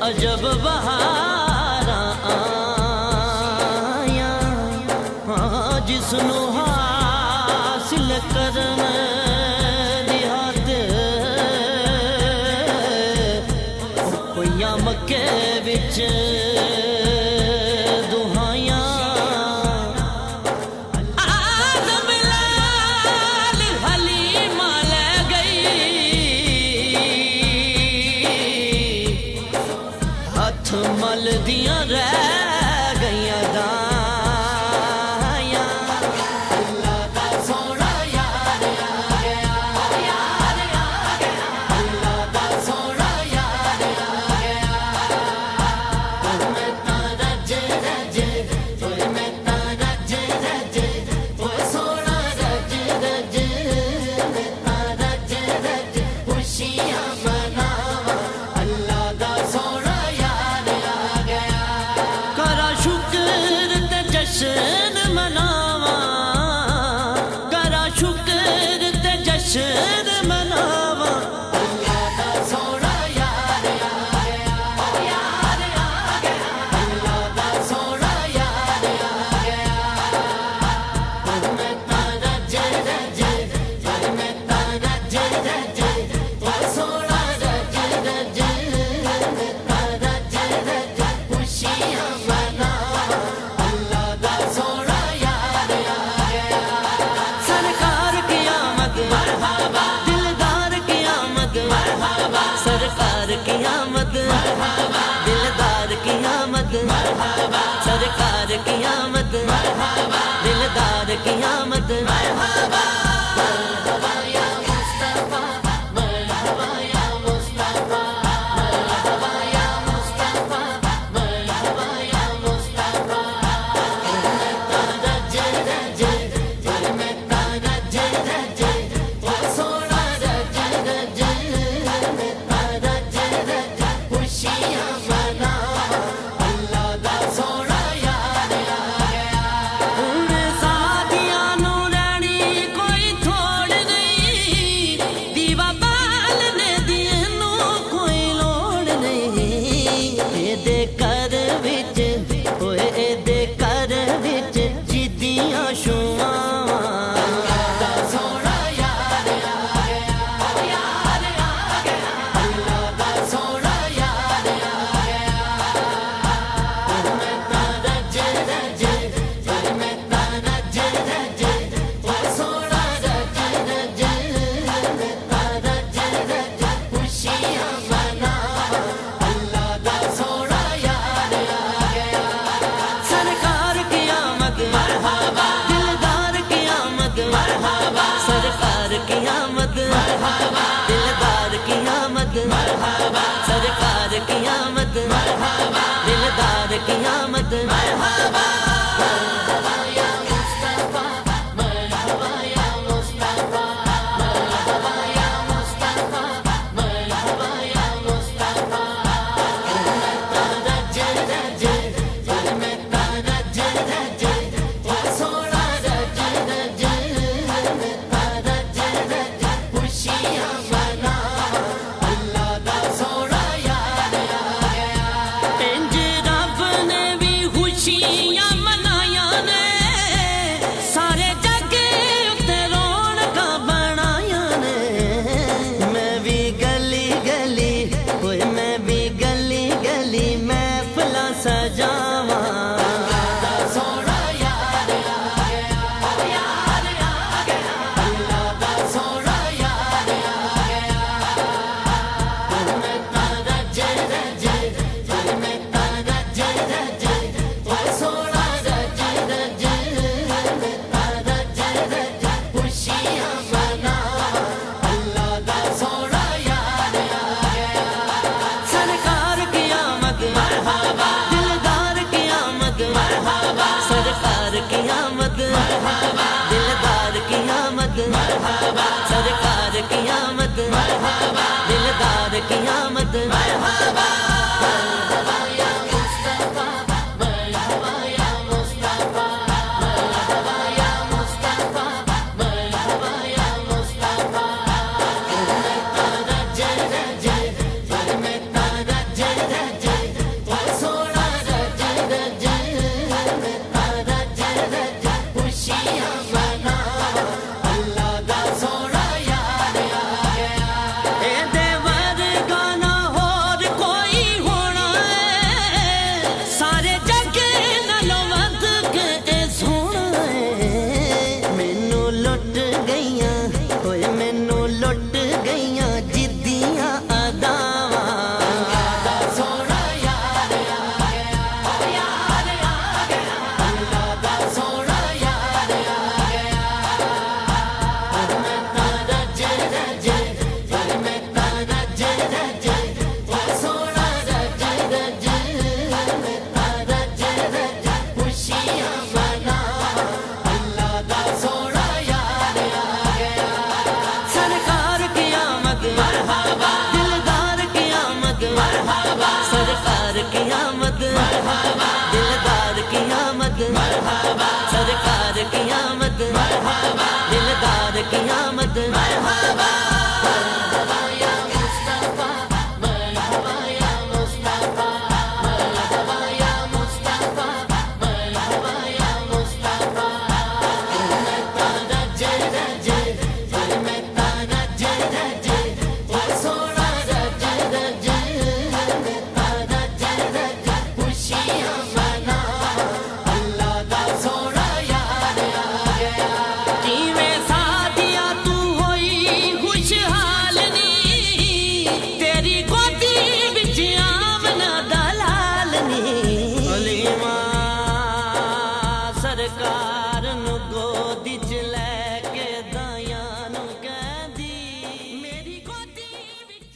अजब बहारा आया जिसनू हासिल करन दिहात होइया मक्के विच दुहाइयां आदम लाल हलीमा ले गई हथ मल दियां रह गईयां दायां अल्लाह दा सोना यार आ गया यार आ गया अल्लाह दा सोना यार आ गया मैं तारा जे रजे ओए मैं तारा जे रजे ओए सोना रजे रजे मैं तारा जे रजे खुशियां मनावा अल्लाह दा सोना जश्न मनावा करा शुक्र ते जश्न मनावा अल्लाह दा सोना यार आ गया यार आ गया अल्लाह दा सोना यार आ गया मैं तारा जे रजे मैं तारा जे रजे ओ सोना रजे रजे मैं तारा जे रजे खुशियां मनावा सरकार की आमद मरहबा दिलदार की आमद मरहबा सरकार की आमद मरहबा दिलदार की आमद मरहबा सरकार की आमद मरहबा दिलदार की आमद मरहबा मरहबा या मुस्तफा मरहबा या मुस्तफा मरहबा या मुस्तफा मरहबा या मुस्तफा मैं तारा जे रजे मैं तारा जे रजे ओ सोना रजे रजे मैं तारा जे रजे खुशियां मनावा अल्लाह दा सोना यार आ गया उन्हें सादियां नू रहनी कोई थोड़ नहीं दीवा बालने दी नू कोई लोड़ नहीं एदे कर विच ओए एदे कर विच जिद्दियां शुआं सरकार की आमद मरहबा दिलदार की आमद मरहबा सरकार की आमद मरहबा दिलदार की आमद मरहबा सरकार की आमद मरहबा दिलदार की आमद मरहबा मरहबा या मुस्तफा मरहबा या मुस्तफा मरहबा या मुस्तफा मरहबा या मुस्तफा मैं तारा जे रजे मैं तारा जे रजे ओ सोना रजे रजे मैं तारा जे रजे खुशियां मनावा अल्लाह दा सोना यार आ गया इंज रब ने भी खुशी की आमद मरहबा, दिलदार की आमद मरहबा, मरहबा या मुस्तफा, मरहबा या मुस्तफा, मरहबा या मुस्तफा, मरहबा या मुस्तफा। मैं तारा जय रजे, मैं तारा जय रजे, ओ सोना रजे रजे, मैं तारा जय रजे, खुशियां मना अल्लाह दा सोना यार आ गया। किवें साथिया तू होई खुशहाल नी, तेरी गोदी विच आमना दा लाल नी। हलीमा सरकार नु गोदी च लैके दायां नु कहंदी, मेरी गोदी विच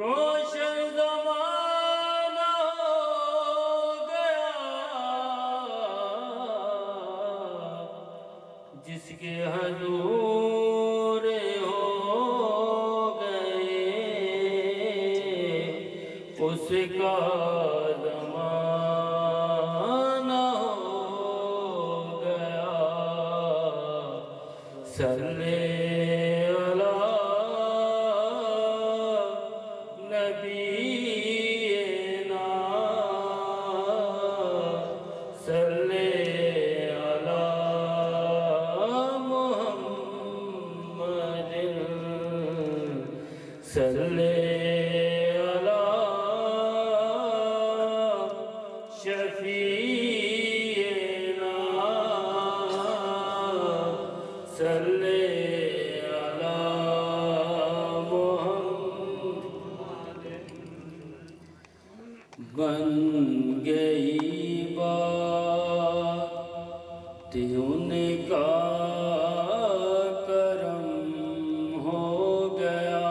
रोशन ज़माना हो गया, जिसके हजूर हो गए, उसका ज़माना हो गया। सल्ले अला नबीना सल्ले अला मुहम्मद सल्ले अला शफीना सल्ले अला बन गई बात उनका करम हो गया,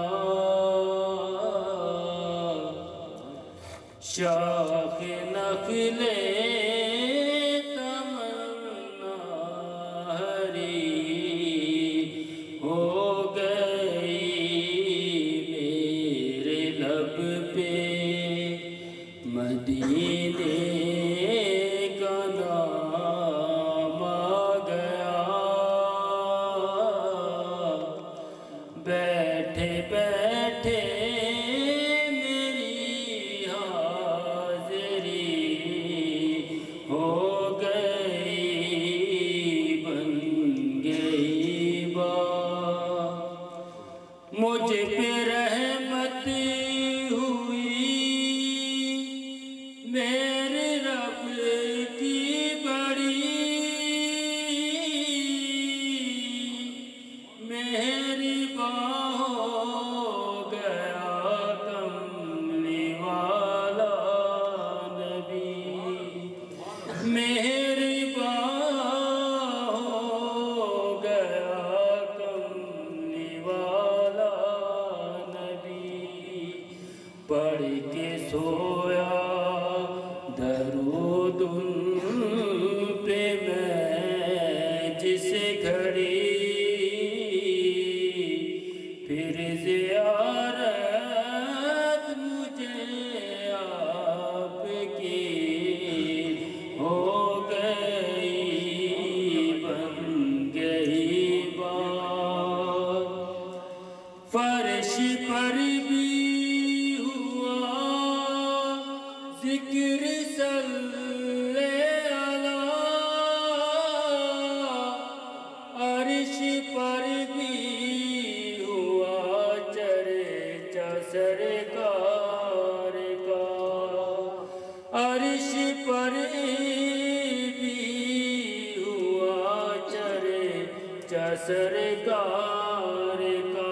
सरकार का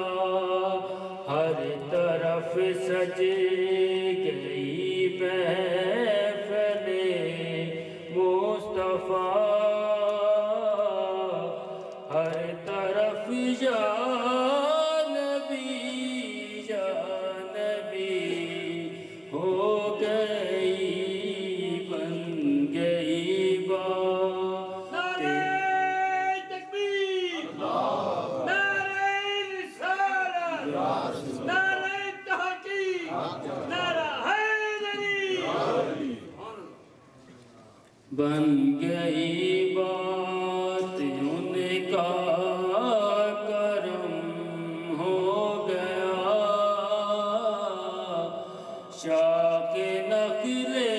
हर तरफ सज गई महफ़िले मुस्तफ़ा हर तरफ या नबी हो गई बन गई बात नारे तकबीर नारे रिसालत नारे तहकीक नारा हैदरी बन गई बात उनका करम हो गया शाह के नखले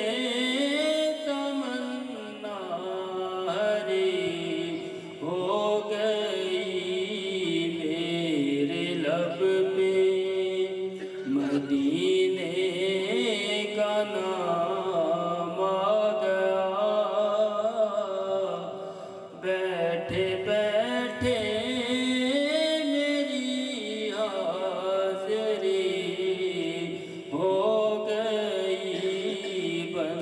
तमन्ना हरी हो गई मेरे लब पे मदीने का नाम आ गया बैठे बैठे मेरी हाज़री हो गई बन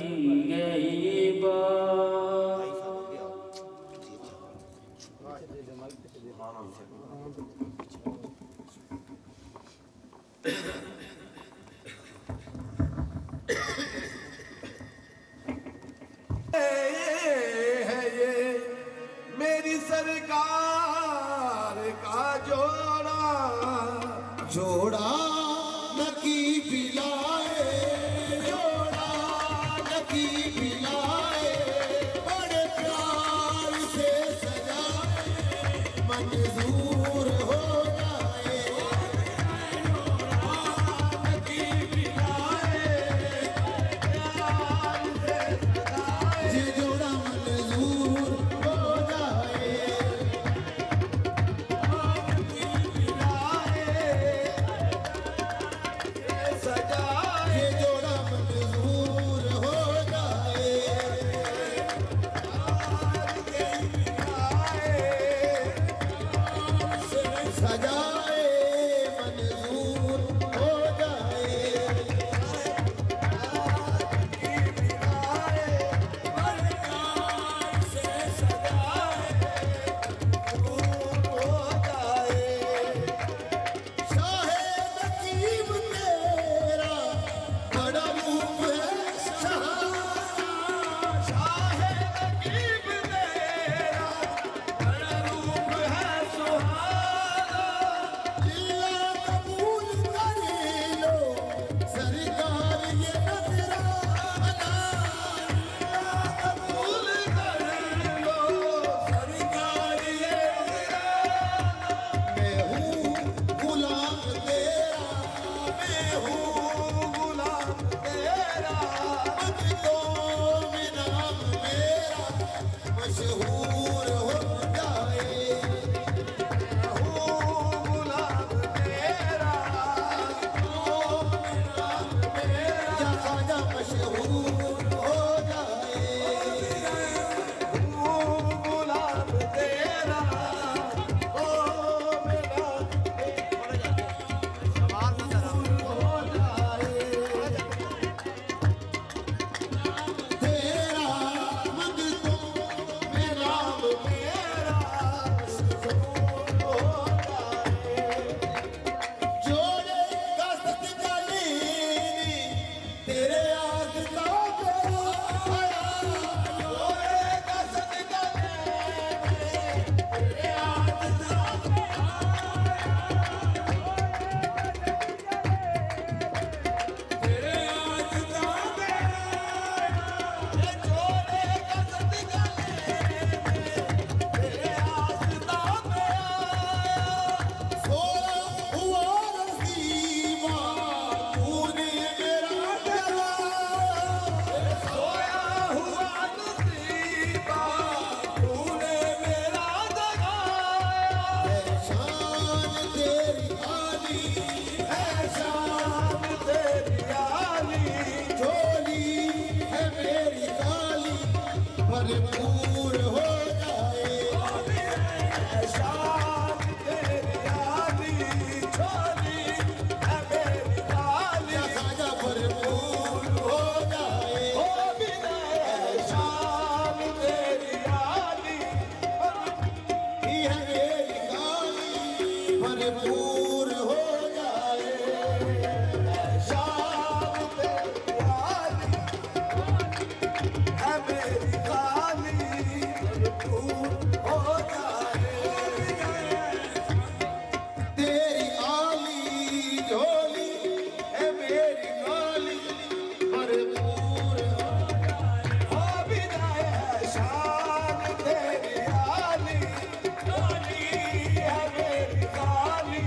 गई बात है ये मेरी सरकार का जोड़ा जोड़ा नकी पिलाए जोड़ा नकी पिलाए बड़े प्यार से सजाए मंजूर हो जाए नकी पिलाए प्यार से सजाए ये जोड़ा मंजूर हो जाए सजाए ये जोड़ा मंजूर हो जाए भरपूर हो जाए शान तेरी आली है मेरी खाली भरपूर हो जाए तेरी आली झोली है मेरी खाली भरपूर हो जाए हो विदाई है शान तेरी आली झोली है मेरी खाली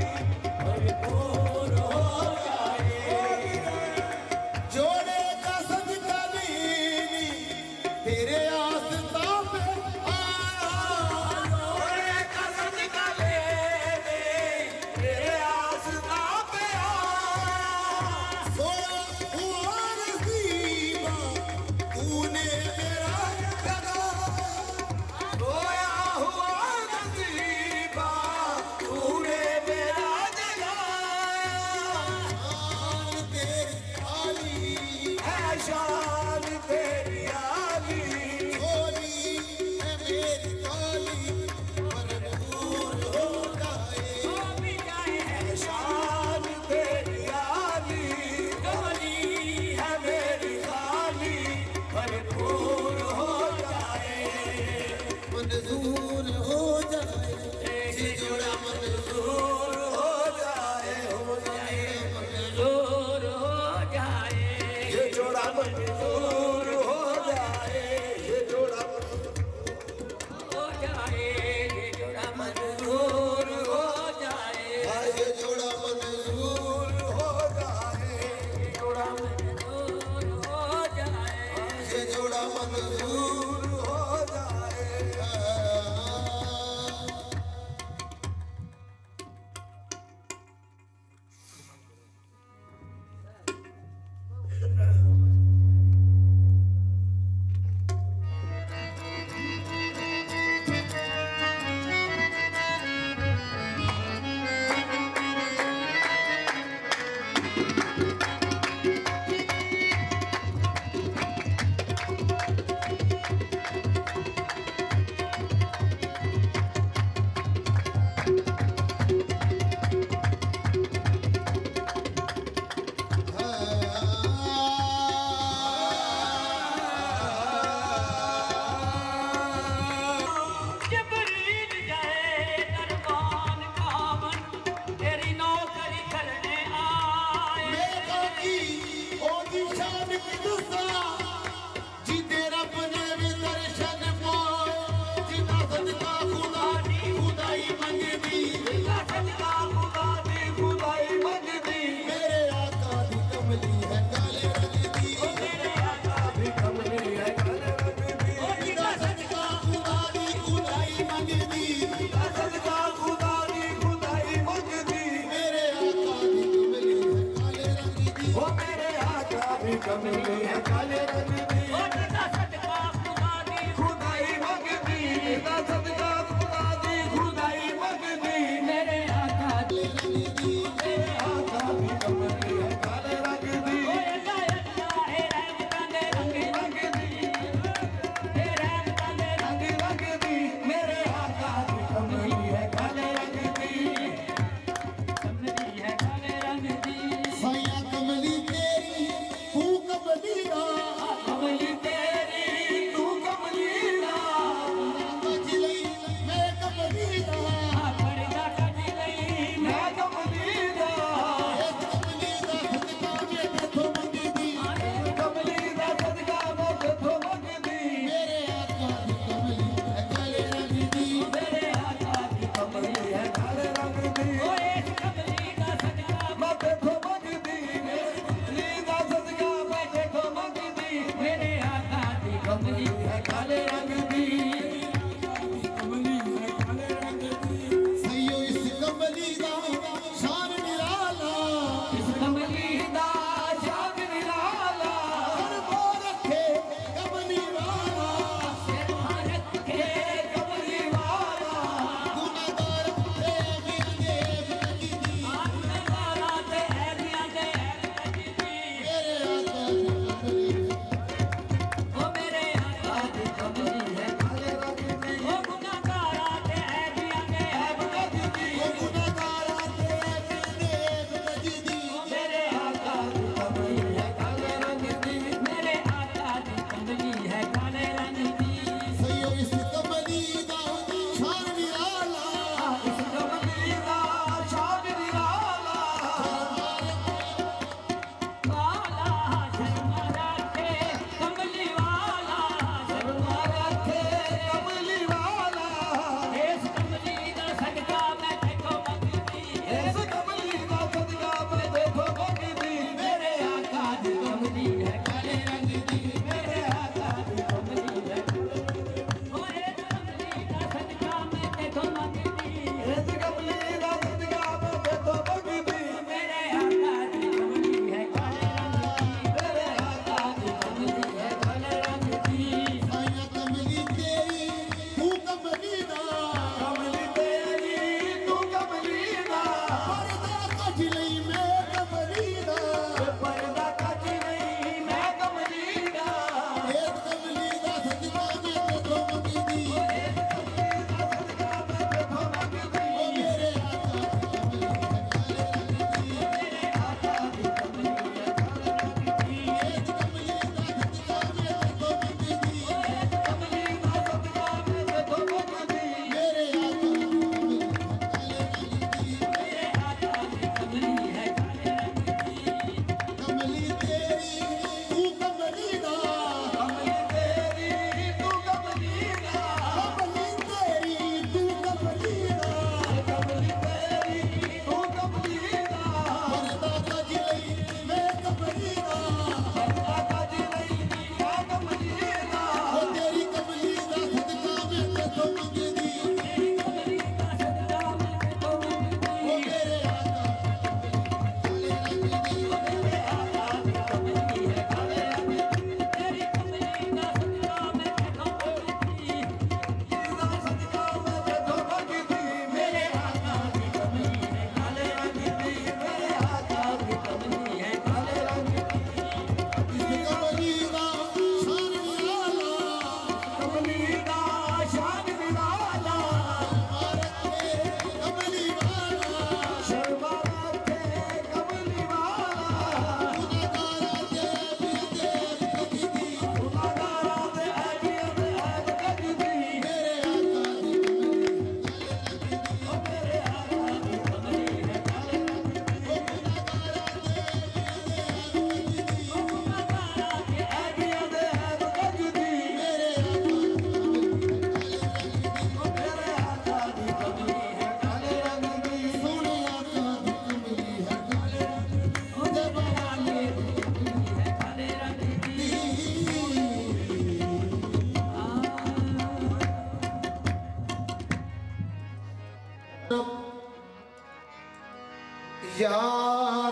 या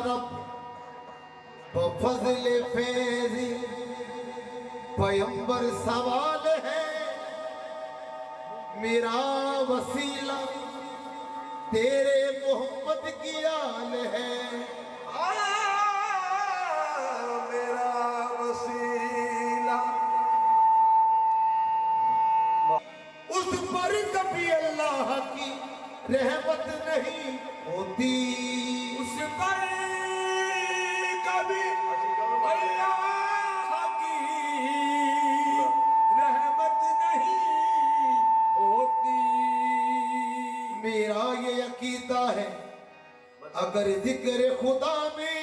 रब बफज़ल फैज़ी पैगंबर सवाल है, मेरा वसीला तेरे मोहम्मद की आल है। मेरा वसीला उस पर कभी अल्लाह की रहमत नहीं होती, उस पर कभी अल्लाह की रहमत नहीं होती। मेरा ये अकीदा है, अगर जिक्र खुदा में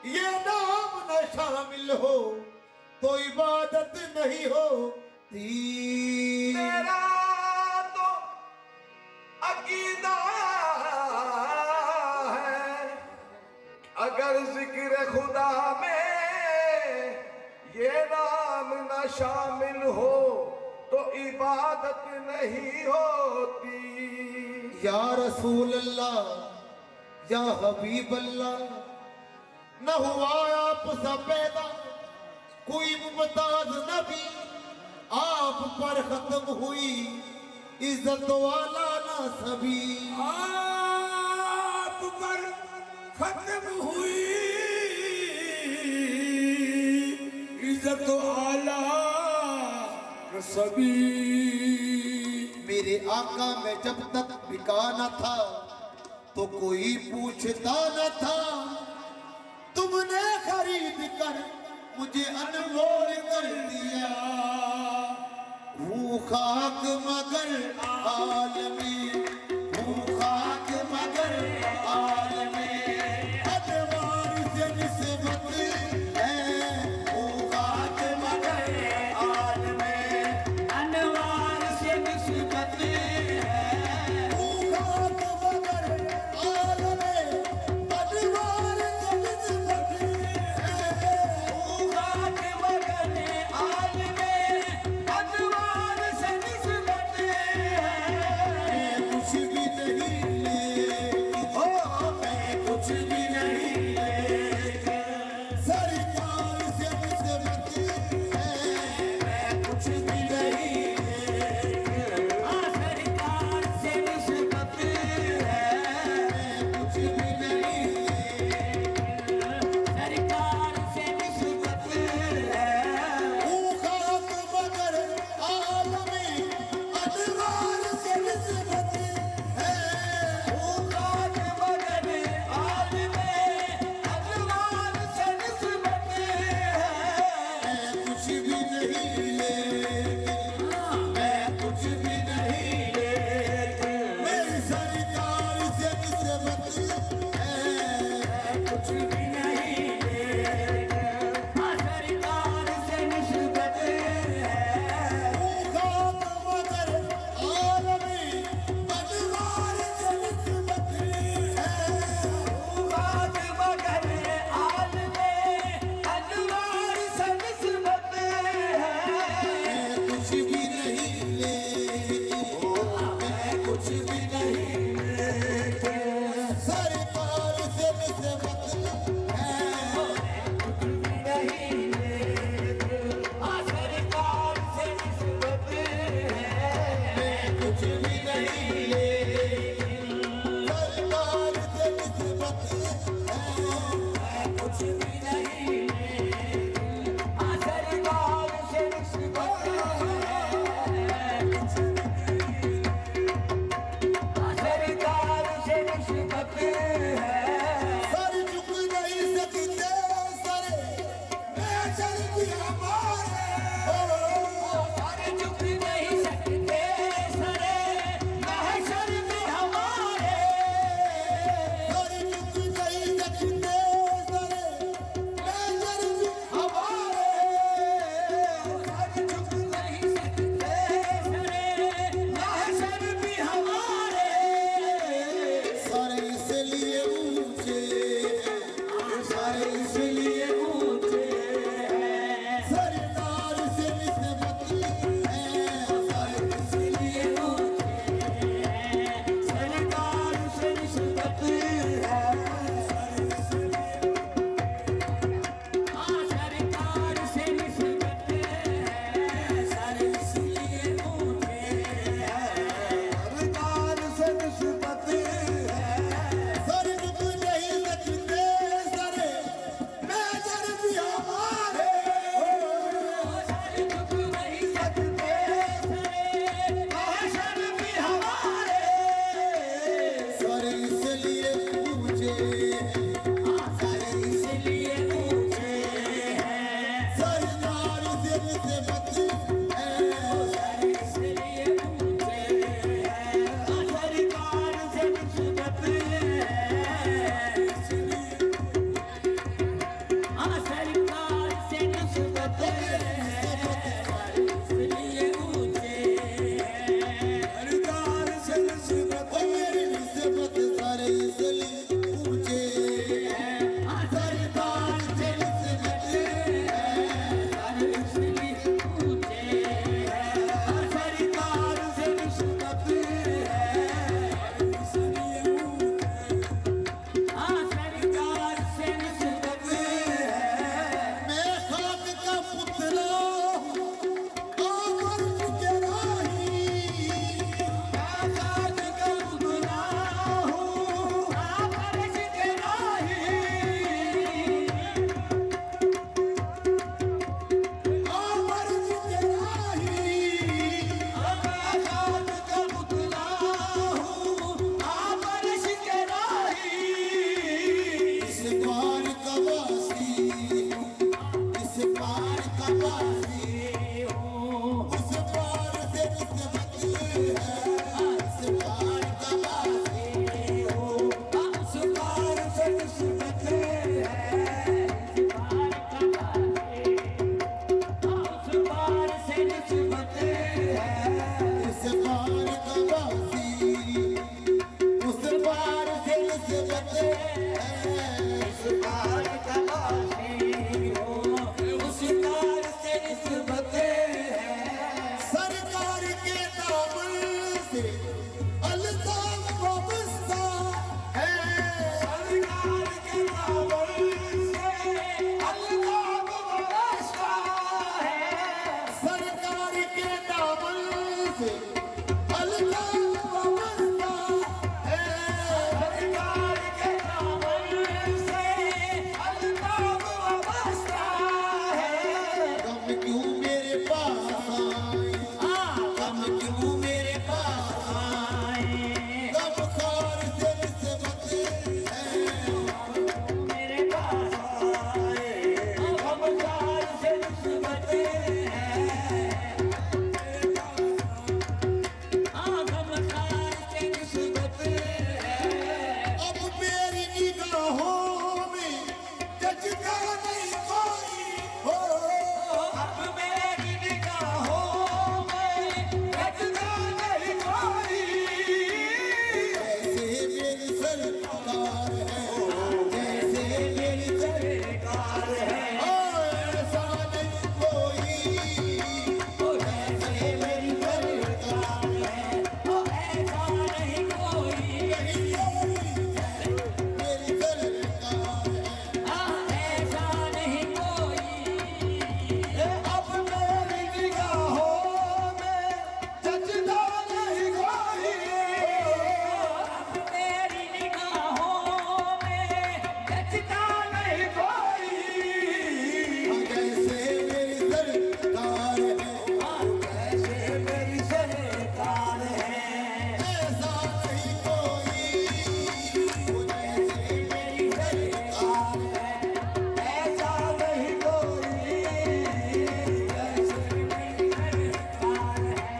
ये नाम न शामिल हो तो इबादत नहीं होती। मेरा तो अकीदा है, अगर जिक्र खुदा में ये नाम न शामिल हो तो इबादत नहीं होती। या रसूल अल्लाह या हबीब अल्लाह, न हुआ आप सा पैदा कोई मुमताज नबी, आप पर खत्म हुई इज्जत वाला ना सभी। आप पर खत्म हुई इज्जत आला सभी। मेरे आका में जब तक बिका न था तो कोई पूछता न था, तुमने खरीद कर मुझे अनमोल कर दिया। हूँ खाक मगर आलमी, हूँ खाक मगर आलमी, अनवार से निस्बत है। हूँ खाक मगर आलमी, अनवार से निस्बत है। हूँ खाक मगर आलमी, अनवार से निस्बत है। हूँ खाक मगर आलमी, अनवार से निस्बत है। मैं कुछ भी नहीं लेकिन, ओ मैं कुछ भी नहीं लेकिन सरकार से निस्बत है। मैं कुछ भी नहीं लेकिन सरकार से निस्बत है। मैं कुछ भी नहीं लेकिन सरकार से निस्बत है। हूँ खाक मगर आलमी, अनवार से निस्बत है। हूँ खाक मगर आलमी, अनवार से निस्बत है। मैं कुछ भी नहीं लेकिन, मैं कुछ भी नहीं लेकिन मेरी सरकार से निस्बत है। मैं कुछ भी नहीं लेकिन सरकार से निस्बत है। हूँ खाक मगर आलमी, अनवार से निस्बत है। हूँ खाक मगर आलमी, अनवार से निस्बत है। मैं कुछ भी नहीं लेकिन, मैं कुछ भी नहीं लेकिन सरकार से निस्बत है। नहीं लेकिन सरकार से निस्बत है। मैं कुछ भी नहीं लेकिन सरकार से निस्बत है। मैं कुछ भी नहीं लेकिन सरकार से निस्बत है। सरकार से निस्बत है। सर झुक नहीं सकते सरे मैं चल दिया मारे। सर झुक नहीं सकते सरे मैं सरकार के दामन से अल्ताफ वाबस्ता है। कम क्यों मेरे पास आए, कम क्यों मेरे पास आए, कम खार से निस्बत है, मेरे पास आए गमखार से निस्बत है। गमखार से निस्बत है। अब मेरी निगाहों में जचता नहीं कोई हो, अब मेरी निगाहों में जचता नहीं कोई। जैसे मेरी सरकार है, जैसे मेरी सरकार है। ऐसा नहीं कोई, जैसे मेरी सरकार है। ऐसा नहीं कोई। मेरी सरकार है। ऐसा नहीं कोई। अब मेरी निगाहों में जचता नहीं कोई। अब मेरी निगाहों में जचता नहीं कोई। जैसे मेरी सरकार है, जैसे मेरी सरकार है। ऐसा नहीं कोई, जैसे मेरी सरकार है। ऐसा नहीं कोई। जैसे मेरी सरकार है।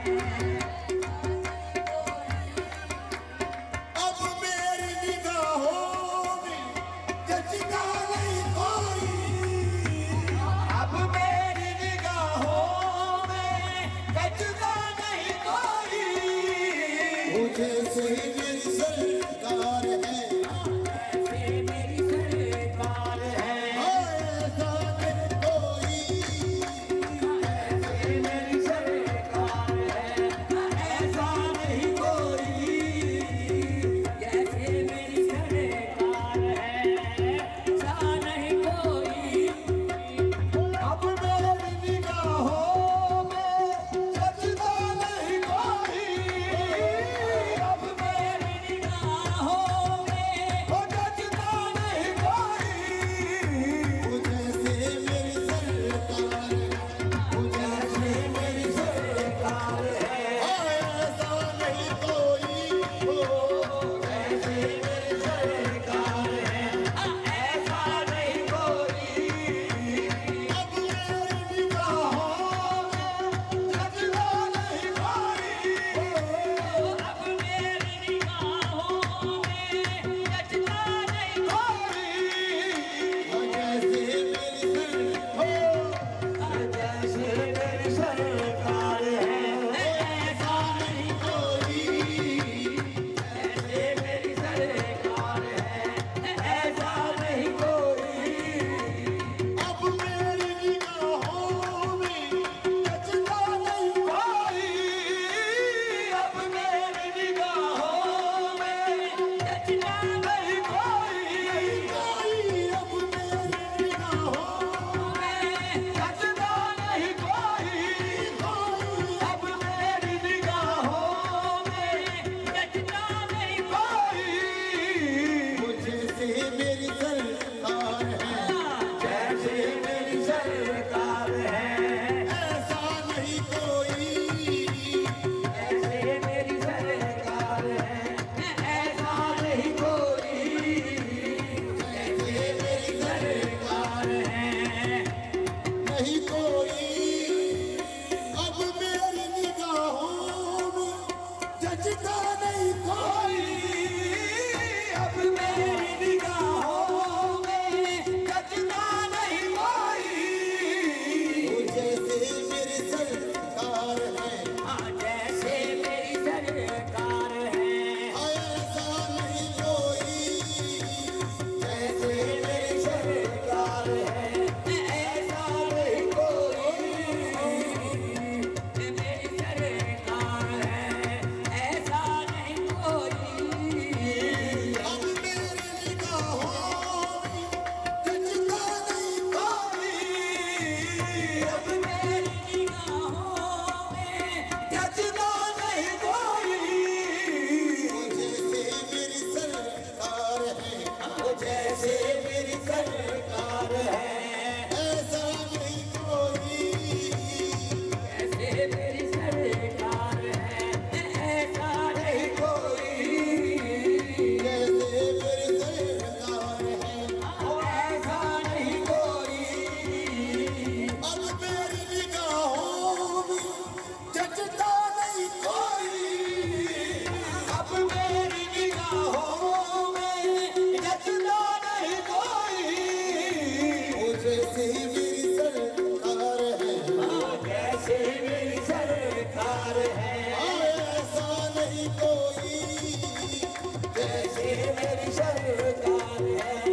अब मेरी निगाहों में जचता नहीं कोई, अब मेरी निगाहों में जचता नहीं कोई। जैसे मेरी सरकार है। जैसे मेरी सरकार है। ऐसा नहीं कोई, जैसे मेरी सरकार है। ऐसा नहीं कोई। जैसे मेरी सरकार है। ऐसा नहीं कोई। अब मेरी निगाहों में जचता नहीं कोई। अब मेरी निगाहों में जचता नहीं कोई। जैसे मेरी सरकार है। जैसे मेरी सरकार है। ऐसा नहीं कोई, जैसे मेरी सरकार है। ऐसा नहीं कोई। अब मेरी निगाहों में जचता नहीं कोई। अब मेरी निगाहों में जचता नहीं कोई। जैसे मेरी जैसे मेरी सरकार है। ऐसा नहीं कोई। जैसे मेरी सरकार है। ऐसा नहीं कोई। अब मेरी निगाहों में जचता नहीं कोई। अब मेरी निगाहों में जचता नहीं कोई। कोई, अब मेरी निगाहों में जचता नहीं कोई। अब मेरी निगाहों में जचता नहीं कोई। जैसे मेरी सरकार है। जैसे मेरी सरकार है। ऐसा नहीं कोई, जैसे मेरी सरकार है। ऐसा नहीं कोई। जैसे मेरी सरकार है। नहीं कोई। अब मेरी निगाहों में जचता नहीं कोई, अब मेरी निगाहों में जचता नहीं कोई। जैसे मेरी सरकार है। जैसे मेरी सरकार है। ऐसा नहीं कोई, जैसे मेरी सरकार है। ऐसा नहीं कोई। मेरी सरकार है। ऐसा नहीं कोई। अब मेरी जैसे मेरी सरकार है